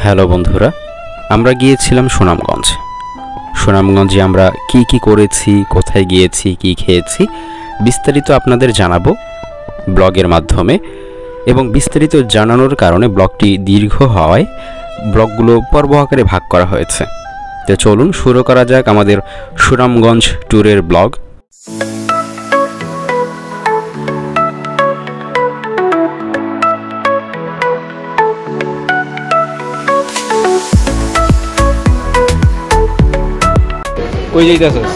Hello বন্ধুরা, আমরা গিয়েছিলাম সুনামগঞ্জ। সুনামগঞ্জে আমরা কি করেছি, কোথায় গিয়েছি, কি খেয়েছি বিস্তারিত আপনাদের জানাবো ব্লগের মাধ্যমে। এবং বিস্তারিত জানানোর কারণে ব্লগটি দীর্ঘ হওয়ায় ব্লগগুলো পর্ব আকারে ভাগ করা হয়েছে। তো চলুন শুরু করা যাক আমাদের সুনামগঞ্জ ট্যুরের ব্লগ। কই যাইতেছস?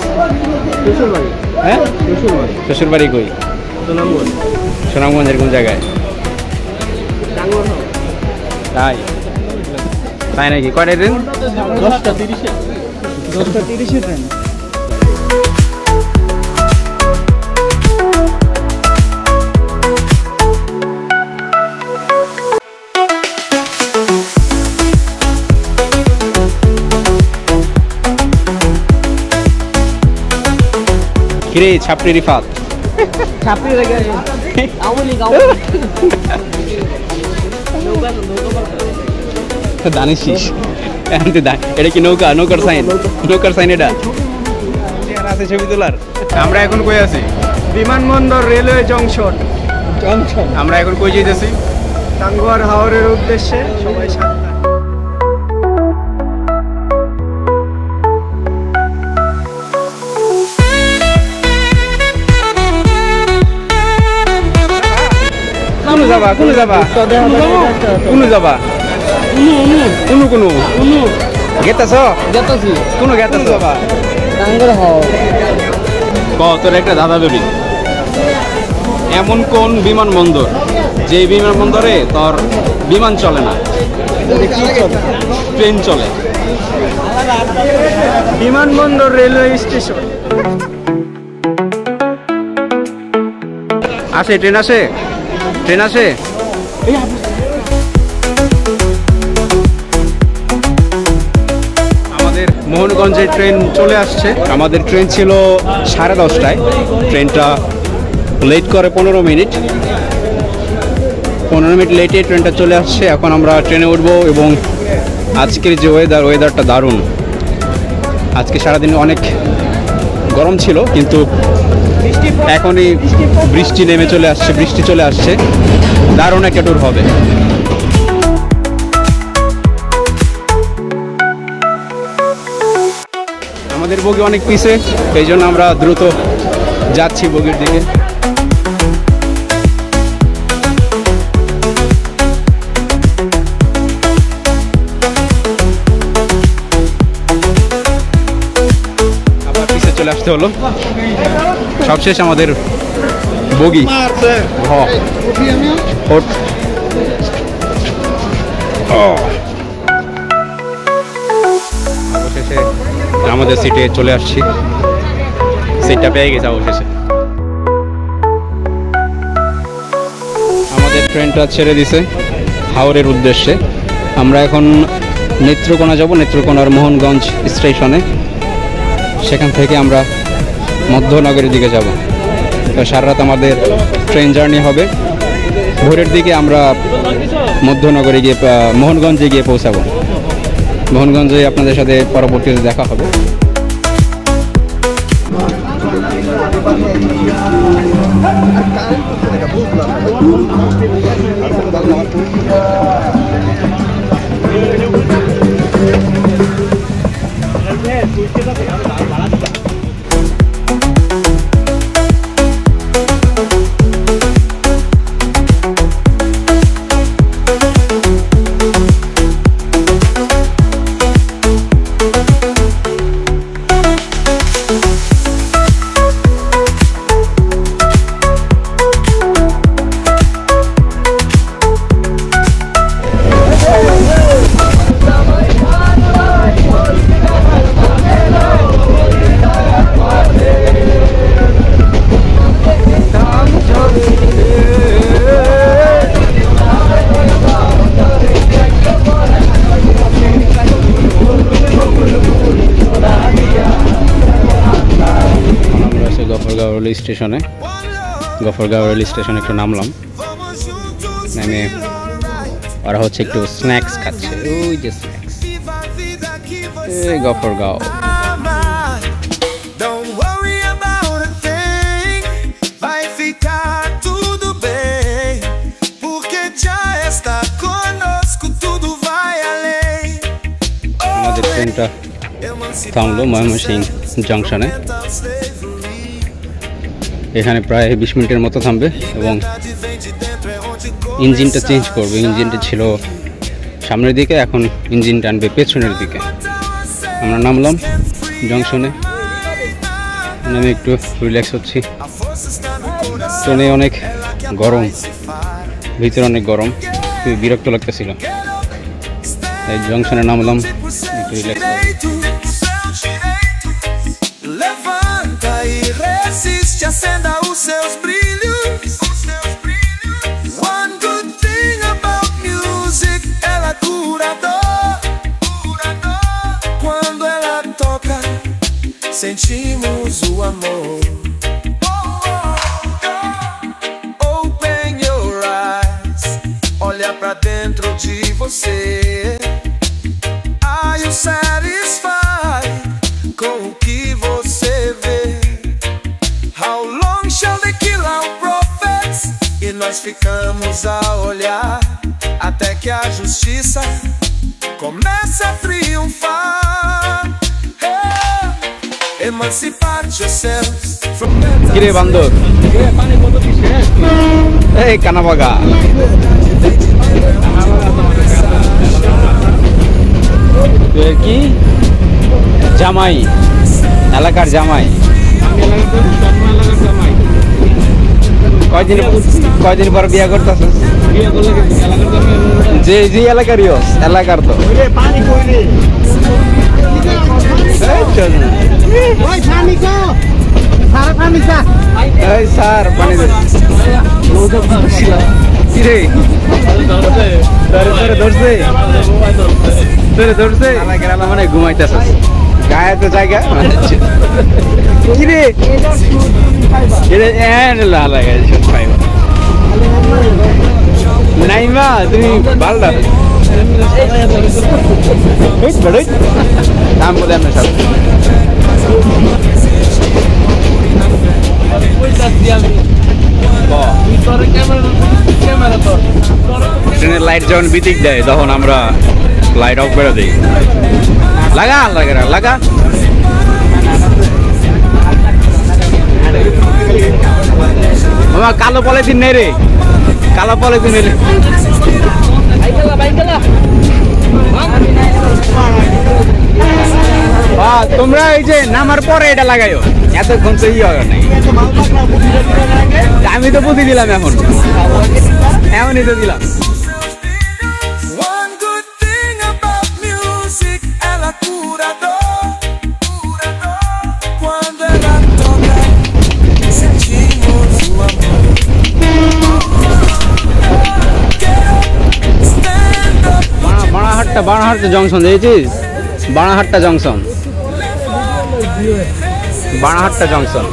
শ্বশুরবাড়ি। হ্যাঁ, শ্বশুরবাড়ি। শ্বশুরবাড়ি কই? সুনামগঞ্জ। সুনামগঞ্জের কোন জায়গায়? টাঙ্গুয়ার। তাই তাই নাকি? কয়টা ট্রেন? 10টা 30-এ। 10টা 30-এ ট্রেন। কিরে ছাপড়ি রিফাত, ছাপড়ি লেগে আওয়ালি গাও। জানিস এটা কি নৌকা? নৌকার সাইন, নৌকার সাইন এটা আছে ছবি তোলার। আমরা এখন কই আছি? বিমানবন্দর রেলওয়ে জংশন। আমরা এখন কই যাইতেছি? টাঙ্গুয়ার হাওরের উদ্দেশ্যে। সবাই সাবধান। কোন যাবা? কোন যাবা? কোন যাবা? কোন গেতাছ? যেতাছি। কোন গেতাছ? যাবা টাঙ্গুয়ার হাওর। তোর একটা দাদা বেবি, এমন কোন বিমানবন্দর যে বিমানবন্দরে তোর বিমান চলে না, ট্রেন চলে? বিমানবন্দর রেলওয়ে স্টেশন। আসে ট্রেন, আসে ট্রেন, আসে। আমাদের মোহনগঞ্জে ট্রেন চলে আসছে। আমাদের ট্রেন ছিল 10:30টায়। ট্রেনটা লেট করে 15 মিনিট। 15 মিনিট লেটে ট্রেনটা চলে আসছে। এখন আমরা ট্রেনে উঠবো এবং আজকের যে ওয়েদারটা দারুণ। আজকে সারাদিন অনেক গরম ছিল, কিন্তু এখনই বৃষ্টি নেমে চলে আসছে, বৃষ্টি চলে আসছে। দারুণ একটা ট্যুর হবে। আমাদের বগি অনেক পিছে, এই জন্য আমরা দ্রুত যাচ্ছি বগির দিকে। আবার পিছে চলে আসতে হলো। সবশেষ আমাদের বগি অবশেষে আমাদের সিটে চলে আসছি। সিটটা পেয়ে গেছে অবশেষে। আমাদের ট্রেনটা ছেড়ে দিছে হাওরের উদ্দেশ্যে। আমরা এখন নেত্রকোনা যাব, নেত্রকোনার মোহনগঞ্জ স্টেশনে। সেখান থেকে আমরা মধ্যনগরের দিকে যাব। তো সারা রাত আমাদের ট্রেন জার্নি হবে। ভোরের দিকে আমরা মধ্যনগরে গিয়ে মোহনগঞ্জে গিয়ে পৌঁছাবো। মোহনগঞ্জে আপনাদের সাথে পরবর্তীতে দেখা হবে। গফরগাঁও রেল স্টেশনে একটু নামলাম। নেমে ওরা হচ্ছে একটু স্ন্যাক্স খাচ্ছে, ওই যে স্ন্যাক্স। এই Gafargaon. Don't worry about a thing, vai ficar tudo bem, porque já está conosco, tudo vai além. আমাদের ট্রেনটা থামলো ময়মনসিংহ জংশনে। এখানে প্রায় 20 মিনিটের মতো থামবে এবং ইঞ্জিনটা চেঞ্জ করবে। ইঞ্জিনটা ছিল সামনের দিকে, এখন ইঞ্জিন টানবে পেছনের দিকে। আমরা নামলাম জংশনে, আমি একটু রিল্যাক্স হচ্ছি। ট্রেনে অনেক গরম, ভিতরে অনেক গরম, খুবই বিরক্ত লাগতেছিল। এই জংশনে নামলাম একটু relax. Levanta e resiste, acenda os seus brilhos. One good thing about music, ela é curador. Quando ela toca, sentimos o amor. Open your eyes, olha pra dentro de você. Are you satisfied com o que você vê? How long shall they kill our prophets? E nós ficamos a olhar até que a justiça comece a triunfar. Emancipar yourselves from কিরে বান্দর, এই কানাবাগা কি জামাই, এলাকার জামাই। কয়দিন পর বিয়া করতেছিস? যে যে এলাকারই এলাকার তো স্যার পানি কিরে ধরছে ধরছে মানে ঘুমাইতেছে গায়ে তো জায়গা কিরে নাইমা তুমি ভালো নাম বলে আপনার সাথে ট্রেনের লাইট যখন বিদিক দেয় তখন আমরা লাইট অফ করে দিই। লাগা লাগা লাগা আমার কালো পলিথিন নেই রে, কালো পলিথিন নেই। তোমরা এই যে নামার পরে এটা লাগাইও, এতক্ষণ তো ইয়ে নাই। আমি তো বুঝি দিলাম, এখন এমনই তো দিলাম। বানাহাট্টা জংশন দেখেছিস? বানাহাট্টা জংশন, বানাহাট্টা জংশন,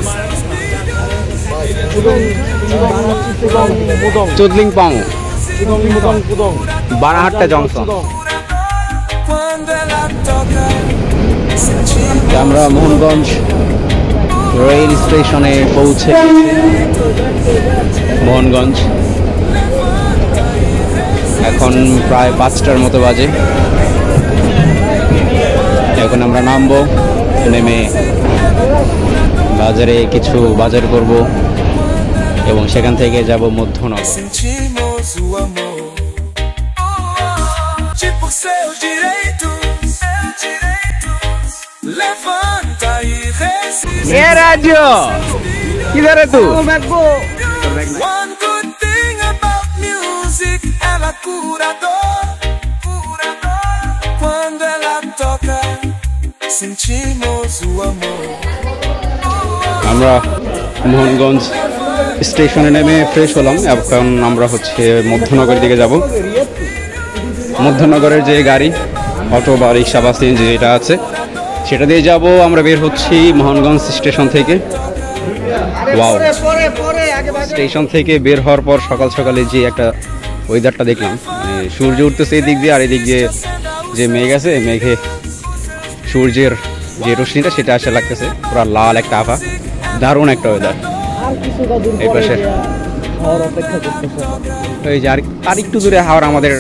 চুদলিং পাং, বানাহাট্টা জংশন। আমরা মোহনগঞ্জ রেল স্টেশনে পৌঁছে মোহনগঞ্জ। এখন প্রায় 5টার মতো বাজে। এখন আমরা নামবো, নেমে বাজারে কিছু বাজার করব এবং সেখান থেকে যাব মধ্যনগর। কিধারে তু Quando ela toca, sentimos o amor. আমরা মোহনগঞ্জ স্টেশনে নেমে ফ্রেশ হলাম। এখন আমরা হচ্ছে মধ্যনগরের দিকে যাব। মধ্যনগরের যে গাড়ি, অটো বা রিক্সা বা সিএনজি যেটা আছে সেটা দিয়ে যাব। আমরা বের হচ্ছি মোহনগঞ্জ স্টেশন থেকে। ওয়াও, স্টেশন থেকে বের হওয়ার পর সকাল সকালে যে একটা ওয়েদারটা দেখলাম, মানে সূর্য উঠতেছে এই দিক দিয়ে, আর এই দিক দিয়ে যে মেঘ আছে, মেঘে সূর্যের যে রশ্মিটা সেটা আসে লাগতেছে, পুরো লাল একটা আভা, দারুণ একটা ওয়েদার। আর কিছুটা দূর এই পরে পাশে গিয়া হাওয়ার অপেক্ষা করতেছে। ওই যে আর একটু দূরে হাওড় আমাদের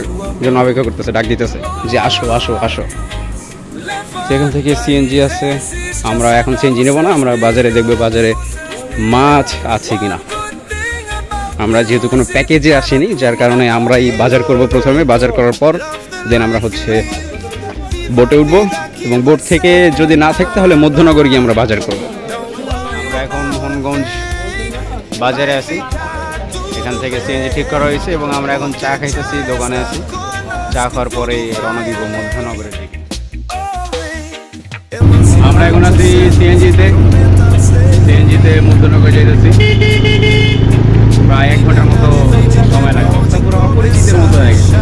জন্য অপেক্ষা করতেছে, ডাক দিতেছে যে আসো আসো আসো। সেখান থেকে সিএনজি আছে, আমরা এখন সিএনজি নেবো না, আমরা বাজারে দেখবো বাজারে মাছ আছে কিনা। আমরা যেহেতু কোনো প্যাকেজে আসিনি, যার কারণে আমরা এই বাজার করব, প্রথমে বাজার করার পর দেন আমরা হচ্ছে বোটে উঠবো, এবং বোট থেকে যদি না থাকতে হলে মধ্যনগর গিয়ে আমরা বাজার করব। আমরা এখন মোহনগঞ্জ বাজারে আছি, এখান থেকে সিএনজি ঠিক করা হয়েছে এবং আমরা এখন চা খাইতেছি, দোকানে আছি। চা খাওয়ার পরে রওনা দিব মধ্যনগরের দিকে। আমরা এখন আছি সিএনজিতে মধ্যনগর যাইতেছি। প্রায় 1 ঘন্টার মতো সময় লাগবে, পুরো অপরিচিতের মতো হয়ে গেছে।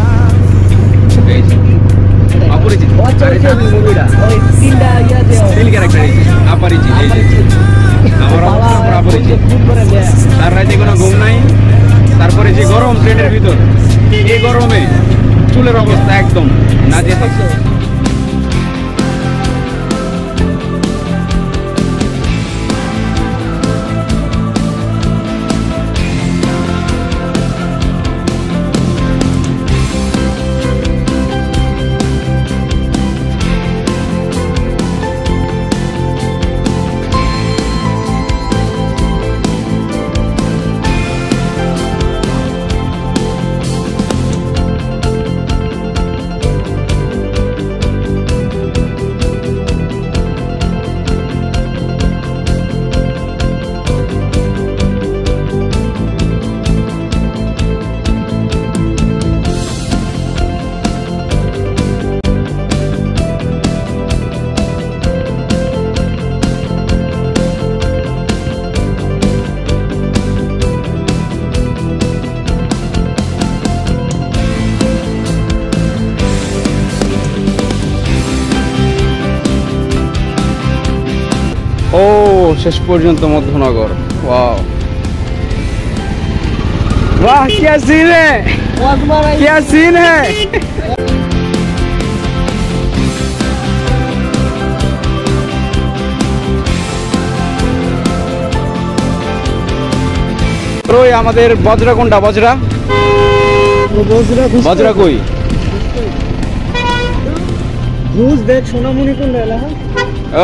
অপরিচিত ওই তিনটা ইয়া যে তিন ক্যারেক্টার, অপরিচিত। আমার অবস্থা পুরো অপরিচিত, তার রাতে কোনো ঘুম নাই। তারপরে যে গরম ট্রেনের ভিতর, এই গরমে চুলের অবস্থা একদম না যেতে। ও শেষ পর্যন্ত মধ্যনগর। ওয়াও वाह क्या सीन है, क्या सीन है। ওই আমাদের বজরা কোনটা, বজরা বজরা কই ঘুষ দেখ সোনামণি কোন এলাকা।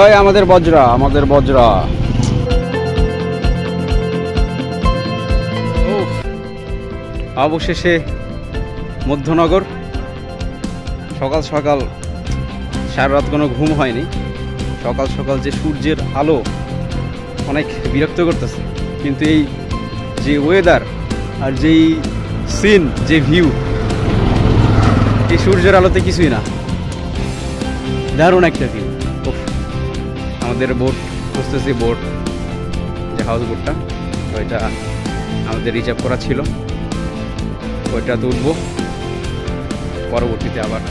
ওই আমাদের বজরা, আমাদের বজরা। অবশেষে মধ্যনগর। সকাল সকাল সারা রাত কোনো ঘুম হয়নি, সকাল সকাল যে সূর্যের আলো অনেক বিরক্ত করতেছে, কিন্তু এই যে ওয়েদার আর যেই সিন, যে ভিউ, এই সূর্যের আলোতে কিছুই না, দারুণ একটা ভিউ। আমাদের বোট খুঁজতেছি, বোট যে হাউস বোটটা, ওইটা আমাদের রিজার্ভ করা ছিল, ওইটা তুলবো পরবর্তীতে আবার।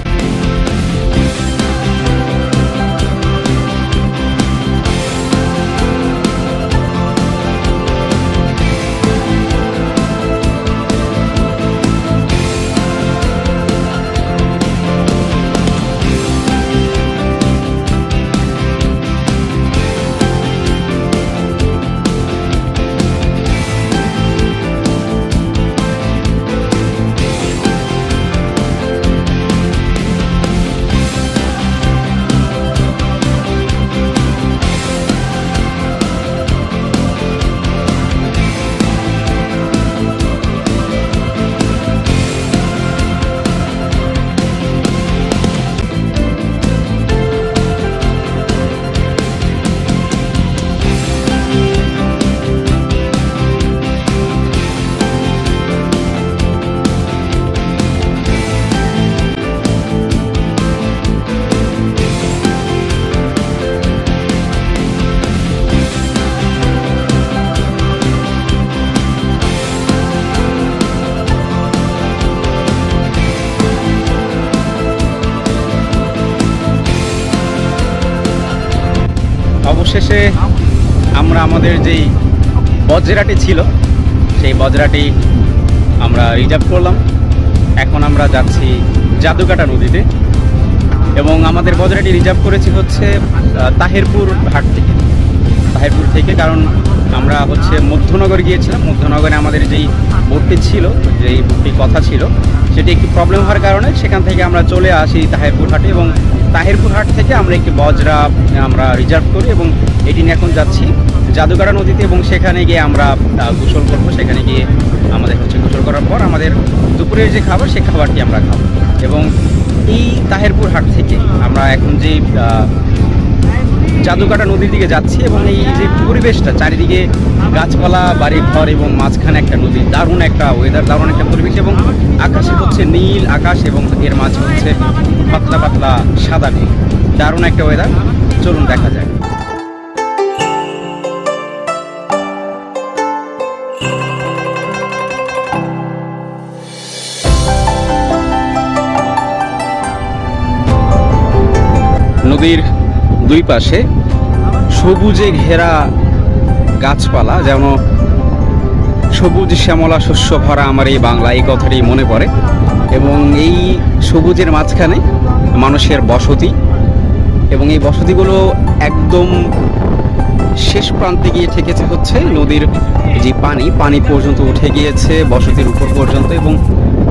অবশেষে আমরা আমাদের যেই বজরাটি ছিল সেই বজরাটি আমরা রিজার্ভ করলাম এখন আমরা যাচ্ছি জাদুকাটা নদীতে এবং আমাদের বজরাটি রিজার্ভ করেছি হচ্ছে তাহিরপুর ঘাট থেকে। তাহিরপুর থেকে, কারণ আমরা হচ্ছে মধ্যনগর গিয়েছিলাম। মধ্যনগরে আমাদের যেই বোটটি ছিল, যেই বোটটির কথা ছিল, সেটি একটু প্রবলেম হওয়ার কারণে সেখান থেকে আমরা চলে আসি তাহিরপুর হাটে এবং তাহিরপুর হাট থেকে আমরা একটি বজরা আমরা রিজার্ভ করি এবং এটি নিয়ে এখন যাচ্ছি জাদুকাটা নদীতে এবং সেখানে গিয়ে আমরা গোসল করবো। সেখানে গিয়ে আমাদের হচ্ছে গোসল করার পর আমাদের দুপুরের যে খাবার সেই খাবারটি আমরা খাবো। এবং এই তাহিরপুর হাট থেকে আমরা এখন যে জাদুকাটা নদীর দিকে যাচ্ছি এবং এই যে পরিবেশটা, চারিদিকে গাছপালা, বাড়ি ঘর এবং মাঝখানে একটা নদী, দারুণ একটা ওয়েদার, দারুণ একটা পরিবেশ এবং আকাশে হচ্ছে নীল আকাশ এবং এর মাঝে হচ্ছে পাতলা পাতলা সাদা নীল, দারুণ একটা ওয়েদার। চলুন দেখা যায়। নদীর দুই পাশে সবুজে ঘেরা গাছপালা, যেন সবুজ শ্যামলা শস্য ভরা আমার এই বাংলা, এই কথাটি মনে পড়ে। এবং এই সবুজের মাঝখানে মানুষের বসতি এবং এই বসতিগুলো একদম শেষ প্রান্তে গিয়ে ঠেকেছে হচ্ছে নদীর যে পানি পর্যন্ত উঠে গিয়েছে বসতির উপর পর্যন্ত। এবং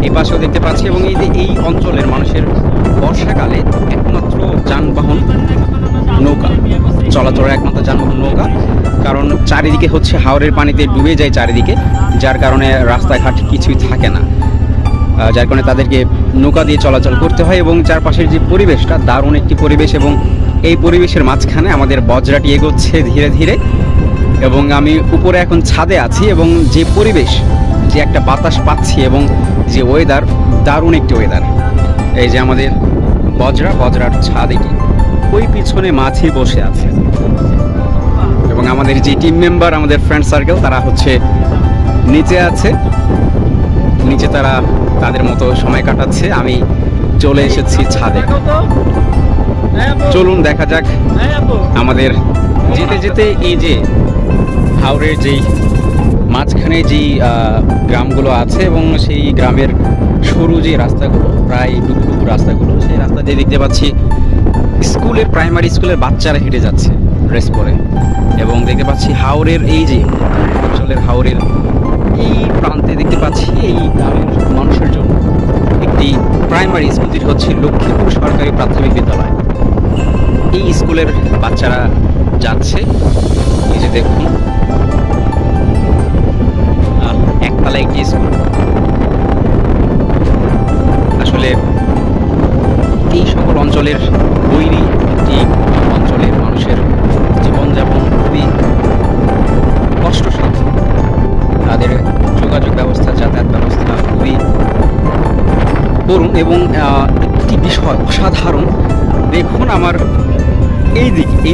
এই পাশেও দেখতে পাচ্ছি। এবং এই যে এই অঞ্চলের মানুষের বর্ষাকালে একমাত্র যানবাহন নৌকা, চলাচলের একমাত্র যানবাহন নৌকা, কারণ চারিদিকে হচ্ছে হাওরের পানিতে ডুবে যায় চারিদিকে, যার কারণে রাস্তাঘাট কিছুই থাকে না, যার কারণে তাদেরকে নৌকা দিয়ে চলাচল করতে হয়। এবং চারপাশের যে পরিবেশটা, দারুণ একটি পরিবেশ। এবং এই পরিবেশের মাঝখানে আমাদের বজরাটি এগোচ্ছে ধীরে ধীরে এবং আমি উপরে এখন ছাদে আছি এবং যে পরিবেশ, যে একটা বাতাস পাচ্ছি এবং যে ওয়েদার, দারুণ একটি ওয়েদার। এই যে আমাদের বজরার ছাদ, এটি ওই পিছনে মাঝি বসে আছে এবং আমাদের যে টিম মেম্বার, আমাদের ফ্রেন্ড সার্কেল, তারা হচ্ছে নিচে আছে, নিচে তারা তাদের মতো সময় কাটাচ্ছে। আমি চলে এসেছি ছাদে। চলুন দেখা যাক আমাদের যেতে যেতে এই যে হাওরের যেই মাঝখানে যেই গ্রামগুলো আছে এবং সেই গ্রামের সরু যে রাস্তাগুলো, প্রায় ডুবু রাস্তাগুলো, সেই রাস্তা দিয়ে দেখতে পাচ্ছি স্কুলের, প্রাইমারি স্কুলের বাচ্চারা হেঁটে যাচ্ছে ড্রেস পরে। এবং দেখতে পাচ্ছি হাওরের এই যে অঞ্চলের হাওরের এই প্রান্তে দেখতে পাচ্ছি এই গ্রামের মানুষের জন্য একটি প্রাইমারি স্কুল, যেটি হচ্ছে লক্ষ্মীপুর সরকারি প্রাথমিক বিদ্যালয়। এই স্কুলের বাচ্চারা যাচ্ছে। এই যে দেখুন, একতলা একটি স্কুল। আসলে এই সকল অঞ্চলের বৈরী একটি অঞ্চলের মানুষের জীবনযাপন খুবই কষ্টসাধ্য। তাদের যোগাযোগ ব্যবস্থা, যাতায়াত ব্যবস্থা খুবই করুণ এবং একটি বিষয় অসাধারণ। দেখুন আমার এই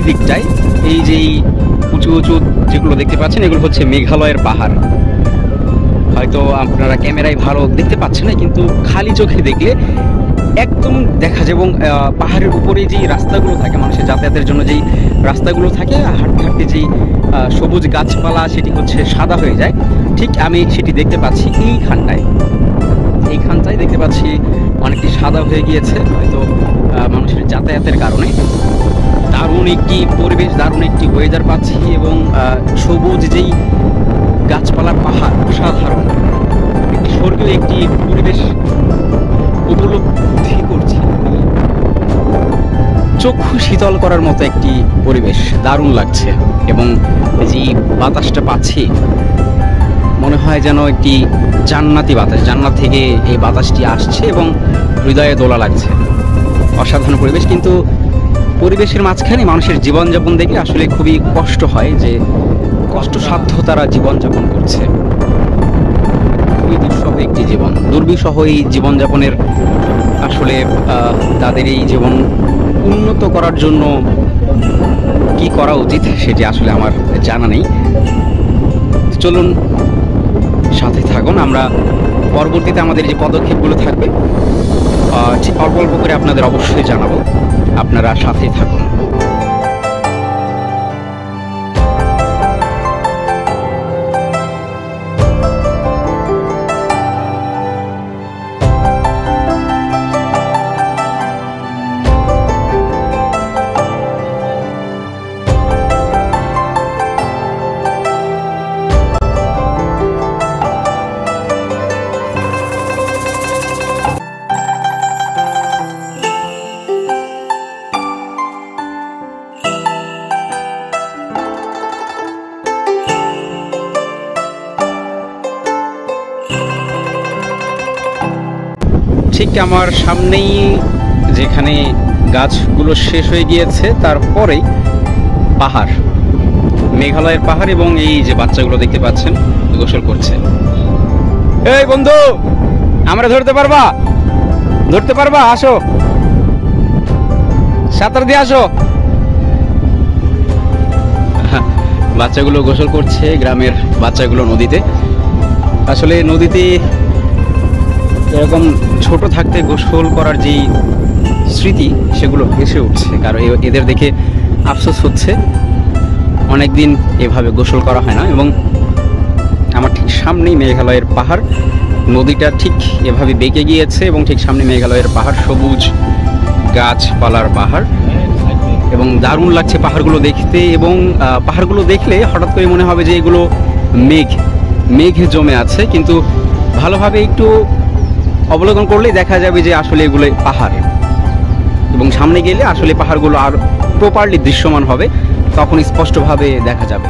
দিকটায় এই যে উঁচু উঁচু যেগুলো দেখতে পাচ্ছেন, এগুলো হচ্ছে মেঘালয়ের পাহাড়। হয়তো আপনারা ক্যামেরায় ভালো দেখতে পাচ্ছেন না, কিন্তু খালি চোখে দেখলে একদম দেখা যায়। এবং পাহাড়ের উপরে যেই রাস্তাগুলো থাকে, মানুষের যাতায়াতের জন্য যেই রাস্তাগুলো থাকে, হাঁটতে হাঁটতে যেই সবুজ গাছপালা, সেটি হচ্ছে সাদা হয়ে যায়। ঠিক আমি সেটি দেখতে পাচ্ছি এইখানটায় দেখতে পাচ্ছি অনেকটি সাদা হয়ে গিয়েছে, হয়তো মানুষের যাতায়াতের কারণে। দারুণ একটি পরিবেশ, দারুণ একটি ওয়েদার পাচ্ছি এবং সবুজ যেই গাছপালার পাহাড়, অসাধারণ একটি স্বর্গীয় একটি পরিবেশ উপলব্ধি করছি। চক্ষু শীতল করার মতো একটি পরিবেশ, দারুণ লাগছে। এবং যে বাতাসটা পাচ্ছি, মনে হয় যেন একটি জান্নাতি বাতাস, জান্নাত থেকে এই বাতাসটি আসছে এবং হৃদয়ে দোলা লাগছে। অসাধারণ পরিবেশ। কিন্তু পরিবেশের মাঝখানে মানুষের জীবনযাপন দেখলে আসলে খুবই কষ্ট হয়, যে কষ্টসাধ্য তারা জীবনযাপন করছে। খুবই দুঃসহ একটি জীবন, দুর্বিষহ এই জীবনযাপনের। আসলে তাদের এই জীবন উন্নত করার জন্য কি করা উচিত সেটি আসলে আমার জানা নেই। চলুন সাথে থাকুন, আমরা পরবর্তীতে আমাদের যে পদক্ষেপগুলো থাকবে ঠিক অল্প অল্প করে আপনাদের অবশ্যই জানাবো। আপনারা সাথেই থাকুন। ঠিক আমার সামনেই যেখানে গাছগুলো শেষ হয়ে গিয়েছে তারপরেই পাহাড়, মেঘালয়ের পাহাড়, এবং এই যে বাচ্চাগুলো দেখতে পাচ্ছেন গোসল করছে। এই বন্ধু, আমরা ধরতে পারবা? আসো, সাঁতার দিয়ে আসো। বাচ্চাগুলো গোসল করছে, গ্রামের বাচ্চাগুলো নদীতে। আসলে নদীতে এরকম ছোট থাকতে গোসল করার যেই স্মৃতি সেগুলো ভেসে উঠছে, কারণ এদের দেখে আফসোস হচ্ছে অনেকদিন এভাবে গোসল করা হয় না। এবং আমার ঠিক সামনেই মেঘালয়ের পাহাড়, নদীটা ঠিক এভাবে বেঁকে গিয়েছে এবং ঠিক সামনে মেঘালয়ের পাহাড়, সবুজ গাছপালার পাহাড়, এবং দারুণ লাগছে পাহাড়গুলো দেখতে। এবং পাহাড়গুলো দেখলে হঠাৎ করে মনে হবে যে এগুলো মেঘে জমে আছে, কিন্তু ভালোভাবে একটু অবলোকন করলেই দেখা যাবে যে আসলে এগুলো পাহাড়, এবং সামনে গেলে আসলে পাহাড়গুলো আর প্রপারলি দৃশ্যমান হবে, তখন স্পষ্টভাবে দেখা যাবে।